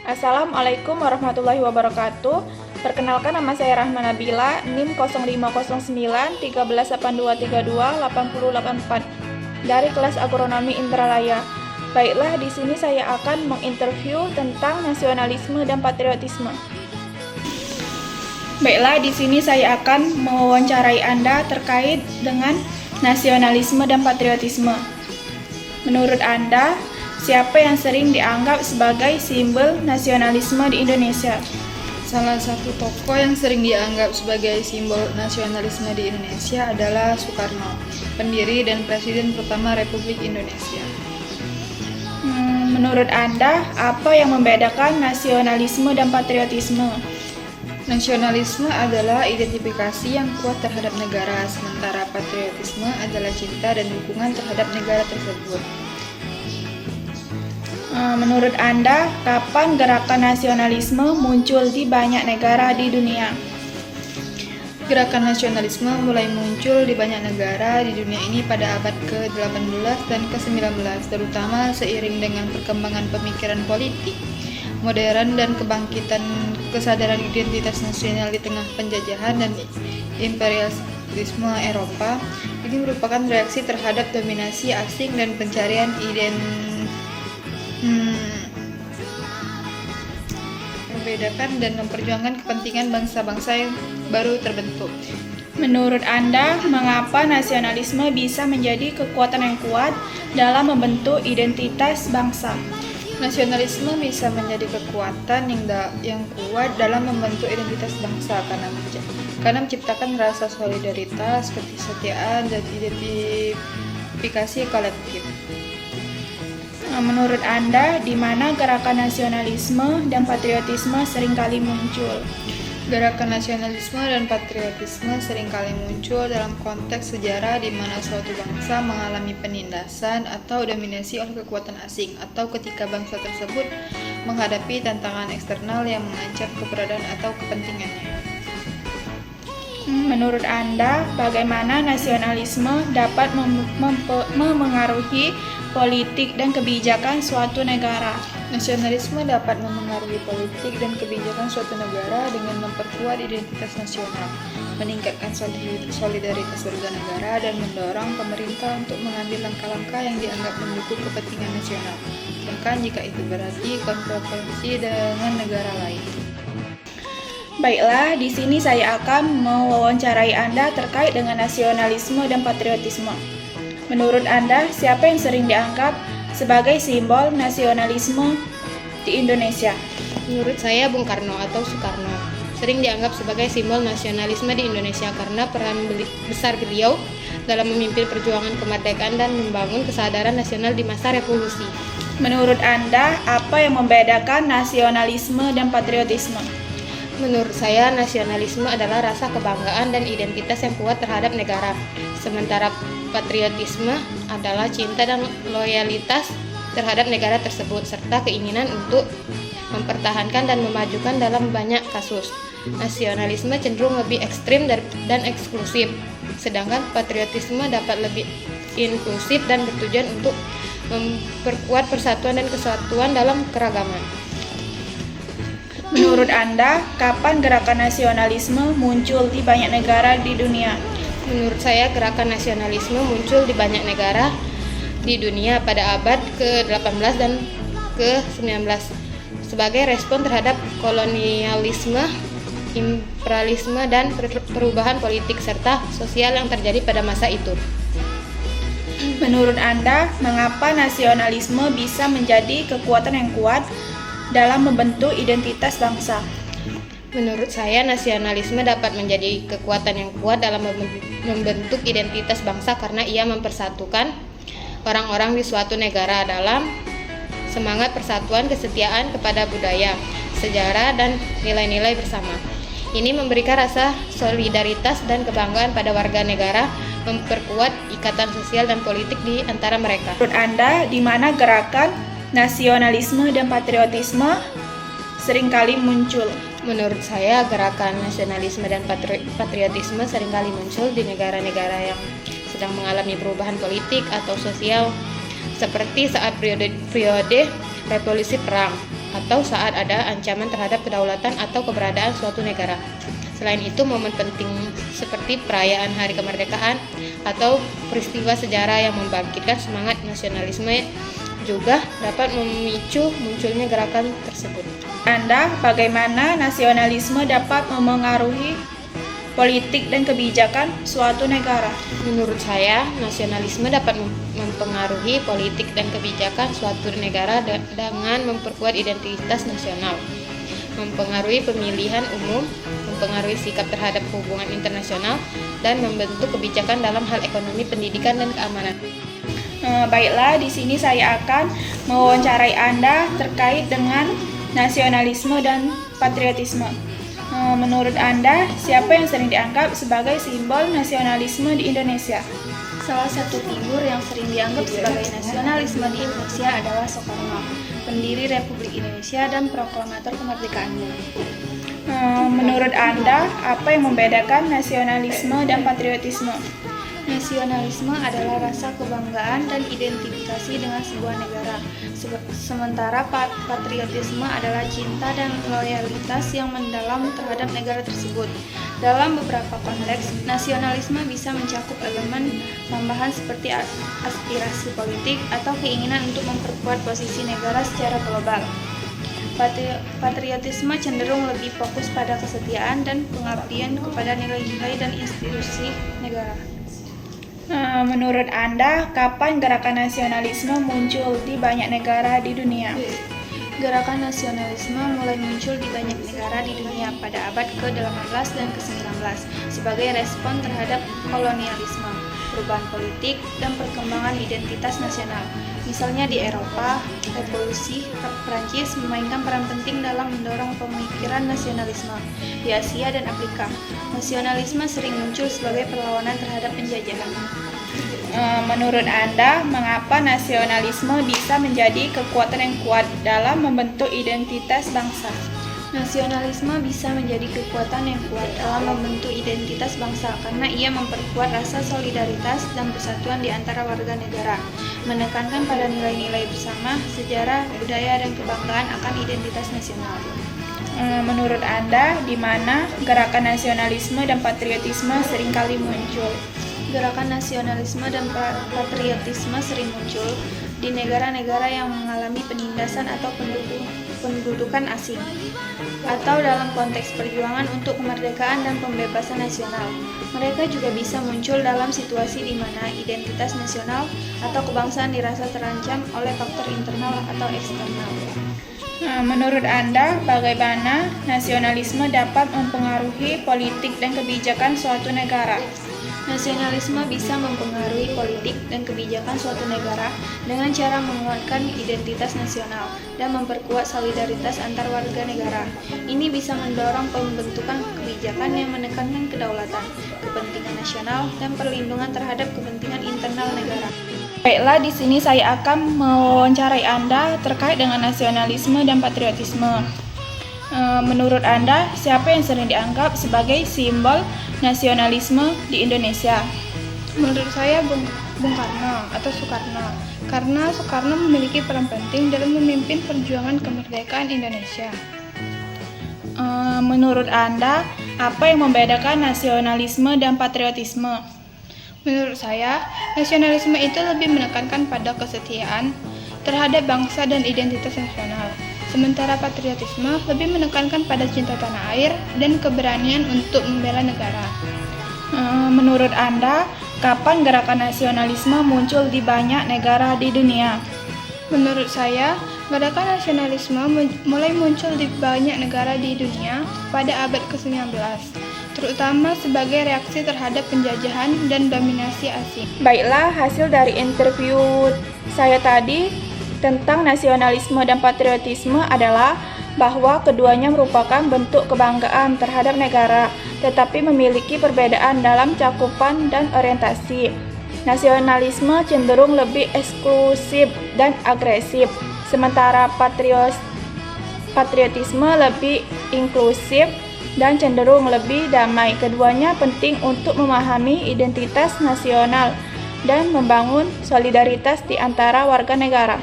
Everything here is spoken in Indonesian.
Assalamualaikum warahmatullahi wabarakatuh. Perkenalkan, nama saya Rahma Nabila, NIM 0509 138232 8084 dari kelas Agronomi Indralaya. Baiklah, di sini saya akan menginterview tentang nasionalisme dan patriotisme. Baiklah, di sini saya akan mewawancarai Anda terkait dengan nasionalisme dan patriotisme. Menurut Anda, siapa yang sering dianggap sebagai simbol nasionalisme di Indonesia? Salah satu tokoh yang sering dianggap sebagai simbol nasionalisme di Indonesia adalah Soekarno, pendiri dan presiden pertama Republik Indonesia. Menurut Anda, apa yang membedakan nasionalisme dan patriotisme? Nasionalisme adalah identifikasi yang kuat terhadap negara, sementara patriotisme adalah cinta dan dukungan terhadap negara tersebut. Menurut Anda, kapan gerakan nasionalisme muncul di banyak negara di dunia? Gerakan nasionalisme mulai muncul di banyak negara di dunia ini pada abad ke-18 dan ke-19, terutama seiring dengan perkembangan pemikiran politik modern dan kebangkitan kesadaran identitas nasional di tengah penjajahan dan imperialisme Eropa. Ini merupakan reaksi terhadap dominasi asing dan pencarian membedakan dan memperjuangkan kepentingan bangsa-bangsa yang baru terbentuk. Menurut Anda, mengapa nasionalisme bisa menjadi kekuatan yang kuat dalam membentuk identitas bangsa? Nasionalisme bisa menjadi kekuatan yang kuat dalam membentuk identitas bangsa karena menciptakan rasa solidaritas, kesetiaan, dan identifikasi kolektif. Menurut Anda, di mana gerakan nasionalisme dan patriotisme seringkali muncul? Gerakan nasionalisme dan patriotisme seringkali muncul dalam konteks sejarah di mana suatu bangsa mengalami penindasan atau dominasi oleh kekuatan asing, atau ketika bangsa tersebut menghadapi tantangan eksternal yang mengancam keberadaan atau kepentingannya. Menurut Anda, bagaimana nasionalisme dapat memengaruhi politik dan kebijakan suatu negara? Nasionalisme dapat memengaruhi politik dan kebijakan suatu negara dengan memperkuat identitas nasional, meningkatkan solidaritas warga negara, dan mendorong pemerintah untuk mengambil langkah-langkah yang dianggap mendukung kepentingan nasional, bahkan jika itu berarti kontroversi dengan negara lain. Baiklah, di sini saya akan mewawancarai Anda terkait dengan nasionalisme dan patriotisme. Menurut Anda, siapa yang sering dianggap sebagai simbol nasionalisme di Indonesia? Menurut saya, Bung Karno atau Soekarno sering dianggap sebagai simbol nasionalisme di Indonesia karena peran besar beliau dalam memimpin perjuangan kemerdekaan dan membangun kesadaran nasional di masa revolusi. Menurut Anda, apa yang membedakan nasionalisme dan patriotisme? Menurut saya, nasionalisme adalah rasa kebanggaan dan identitas yang kuat terhadap negara, sementara patriotisme adalah cinta dan loyalitas terhadap negara tersebut, serta keinginan untuk mempertahankan dan memajukan dalam banyak kasus. Nasionalisme cenderung lebih ekstrim dan eksklusif, sedangkan patriotisme dapat lebih inklusif dan bertujuan untuk memperkuat persatuan dan kesatuan dalam keragaman. Menurut Anda, kapan gerakan nasionalisme muncul di banyak negara di dunia? Menurut saya, gerakan nasionalisme muncul di banyak negara di dunia pada abad ke-18 dan ke-19 sebagai respon terhadap kolonialisme, imperialisme, dan perubahan politik serta sosial yang terjadi pada masa itu. Menurut Anda, mengapa nasionalisme bisa menjadi kekuatan yang kuat dalam membentuk identitas bangsa? Menurut saya, nasionalisme dapat menjadi kekuatan yang kuat dalam membentuk identitas bangsa karena ia mempersatukan orang-orang di suatu negara dalam semangat persatuan, kesetiaan kepada budaya, sejarah, dan nilai-nilai bersama. Ini memberikan rasa solidaritas dan kebanggaan pada warga negara, memperkuat ikatan sosial dan politik di antara mereka. Menurut Anda, di mana gerakan nasionalisme dan patriotisme seringkali muncul? Menurut saya, gerakan nasionalisme dan patriotisme seringkali muncul di negara-negara yang sedang mengalami perubahan politik atau sosial, seperti saat periode revolusi perang, atau saat ada ancaman terhadap kedaulatan atau keberadaan suatu negara. Selain itu, momen penting seperti perayaan Hari Kemerdekaan atau peristiwa sejarah yang membangkitkan semangat nasionalisme juga dapat memicu munculnya gerakan tersebut. Anda, bagaimana nasionalisme dapat memengaruhi politik dan kebijakan suatu negara? Menurut saya, nasionalisme dapat mempengaruhi politik dan kebijakan suatu negara dengan memperkuat identitas nasional, mempengaruhi pemilihan umum, mempengaruhi sikap terhadap hubungan internasional, dan membentuk kebijakan dalam hal ekonomi, pendidikan, dan keamanan. Baiklah, di sini saya akan mewawancarai Anda terkait dengan nasionalisme dan patriotisme. Menurut Anda, siapa yang sering dianggap sebagai simbol nasionalisme di Indonesia? Salah satu figur yang sering dianggap sebagai nasionalisme di Indonesia adalah Soekarno, pendiri Republik Indonesia dan proklamator kemerdekaannya. Menurut Anda, apa yang membedakan nasionalisme dan patriotisme? Nasionalisme adalah rasa kebanggaan dan identifikasi dengan sebuah negara, sementara patriotisme adalah cinta dan loyalitas yang mendalam terhadap negara tersebut. Dalam beberapa konteks, nasionalisme bisa mencakup elemen tambahan seperti aspirasi politik atau keinginan untuk memperkuat posisi negara secara global. Patriotisme cenderung lebih fokus pada kesetiaan dan pengabdian kepada nilai-nilai dan institusi negara. Menurut Anda, kapan gerakan nasionalisme muncul di banyak negara di dunia? Gerakan nasionalisme mulai muncul di banyak negara di dunia pada abad ke-18 dan ke-19 sebagai respon terhadap kolonialisme, perubahan politik, dan perkembangan identitas nasional. Misalnya di Eropa, revolusi Prancis memainkan peran penting dalam mendorong pemikiran nasionalisme. Di Asia dan Afrika, nasionalisme sering muncul sebagai perlawanan terhadap penjajahan. Menurut Anda, mengapa nasionalisme bisa menjadi kekuatan yang kuat dalam membentuk identitas bangsa? Nasionalisme bisa menjadi kekuatan yang kuat dalam membentuk identitas bangsa karena ia memperkuat rasa solidaritas dan persatuan di antara warga negara, menekankan pada nilai-nilai bersama, sejarah, budaya, dan kebanggaan akan identitas nasional. Menurut Anda, di mana gerakan nasionalisme dan patriotisme seringkali muncul? Gerakan nasionalisme dan patriotisme sering muncul di negara-negara yang mengalami penindasan atau pendudukan asing, atau dalam konteks perjuangan untuk kemerdekaan dan pembebasan nasional. Mereka juga bisa muncul dalam situasi di mana identitas nasional atau kebangsaan dirasa terancam oleh faktor internal atau eksternal. Menurut Anda, bagaimana nasionalisme dapat mempengaruhi politik dan kebijakan suatu negara? Nasionalisme bisa mempengaruhi politik dan kebijakan suatu negara dengan cara menguatkan identitas nasional dan memperkuat solidaritas antar warga negara. Ini bisa mendorong pembentukan kebijakan yang menekankan kedaulatan, kepentingan nasional, dan perlindungan terhadap kepentingan internal negara. Baiklah, di sini saya akan mewawancarai Anda terkait dengan nasionalisme dan patriotisme. Menurut Anda, siapa yang sering dianggap sebagai simbol nasionalisme di Indonesia? Menurut saya Bung Karno atau Soekarno, karena Soekarno memiliki peran penting dalam memimpin perjuangan kemerdekaan Indonesia. Menurut Anda, apa yang membedakan nasionalisme dan patriotisme? Menurut saya, nasionalisme itu lebih menekankan pada kesetiaan terhadap bangsa dan identitas nasional. Sementara patriotisme lebih menekankan pada cinta tanah air dan keberanian untuk membela negara. Menurut Anda, kapan gerakan nasionalisme muncul di banyak negara di dunia? Menurut saya, gerakan nasionalisme mulai muncul di banyak negara di dunia pada abad ke-19, terutama sebagai reaksi terhadap penjajahan dan dominasi asing. Baiklah, hasil dari interview saya tadi tentang nasionalisme dan patriotisme adalah bahwa keduanya merupakan bentuk kebanggaan terhadap negara, tetapi memiliki perbedaan dalam cakupan dan orientasi. Nasionalisme cenderung lebih eksklusif dan agresif, sementara patriotisme lebih inklusif dan cenderung lebih damai. Keduanya penting untuk memahami identitas nasional dan membangun solidaritas di antara warga negara.